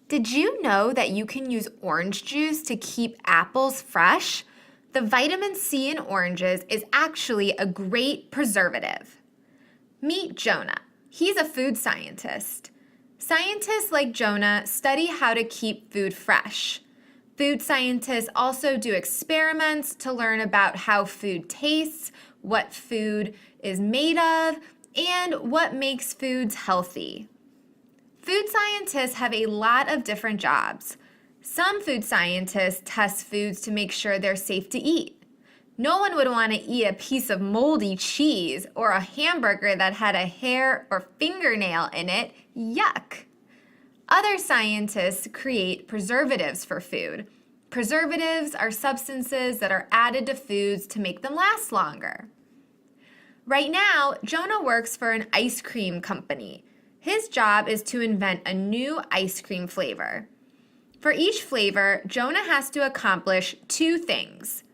Did you know that you can use orange juice to keep apples fresh? The vitamin C in oranges is actually a great preservative. Meet Jonah. He's a food scientist. Scientists like Jonah study how to keep food fresh. Food scientists also do experiments to learn about how food tastes, what food is made of, and what makes foods healthy. Food scientists have a lot of different jobs. Some food scientists test foods to make sure they're safe to eat. No one would want to eat a piece of moldy cheese or a hamburger that had a hair or fingernail in it. Yuck! Other scientists create preservatives for food. Preservatives are substances that are added to foods to make them last longer. Right now, Jonah works for an ice cream company. His job is to invent a new ice cream flavor. For each flavor, Jonah has to accomplish two things.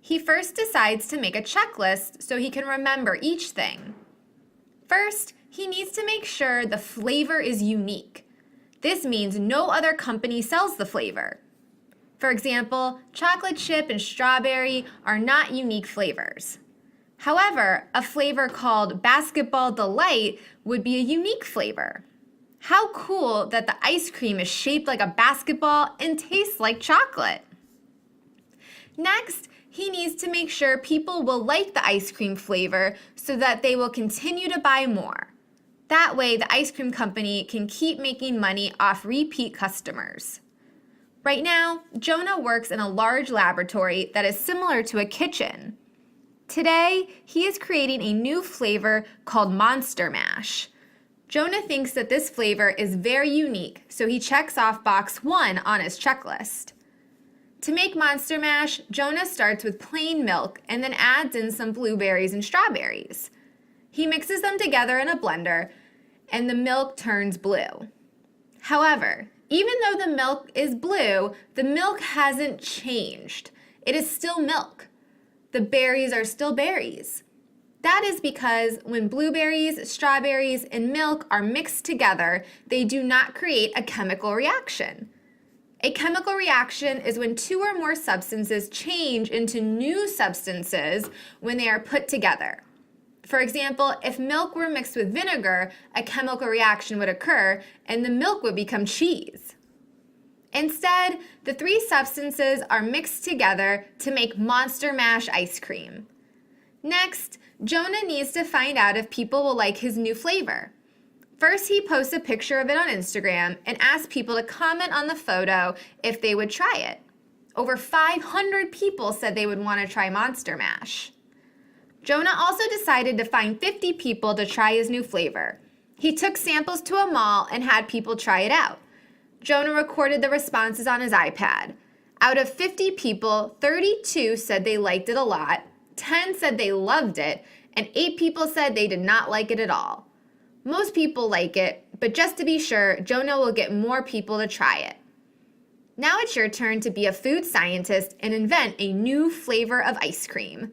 He first decides to make a checklist so he can remember each thing. First, he needs to make sure the flavor is unique. This means no other company sells the flavor. For example, chocolate chip and strawberry are not unique flavors. However, a flavor called Basketball Delight would be a unique flavor. How cool that the ice cream is shaped like a basketball and tastes like chocolate. Next, he needs to make sure people will like the ice cream flavor so that they will continue to buy more. That way, the ice cream company can keep making money off repeat customers. Right now, Jonah works in a large laboratory that is similar to a kitchen. Today, he is creating a new flavor called Monster Mash. Jonah thinks that this flavor is very unique, so he checks off box 1 on his checklist. To make Monster Mash, Jonah starts with plain milk and then adds in some blueberries and strawberries. He mixes them together in a blender, and the milk turns blue. However, even though the milk is blue, the milk hasn't changed. It is still milk. The berries are still berries. That is because when blueberries, strawberries, and milk are mixed together, they do not create a chemical reaction. A chemical reaction is when two or more substances change into new substances when they are put together. For example, if milk were mixed with vinegar, a chemical reaction would occur and the milk would become cheese. Instead, the three substances are mixed together to make Monster Mash ice cream. Next, Jonah needs to find out if people will like his new flavor. First, he posts a picture of it on Instagram and asks people to comment on the photo if they would try it. Over 500 people said they would want to try Monster Mash. Jonah also decided to find 50 people to try his new flavor. He took samples to a mall and had people try it out. Jonah recorded the responses on his iPad. Out of 50 people, 32 said they liked it a lot, 10 said they loved it, and 8 people said they did not like it at all. Most people like it, but just to be sure, Jonah will get more people to try it. Now it's your turn to be a food scientist and invent a new flavor of ice cream.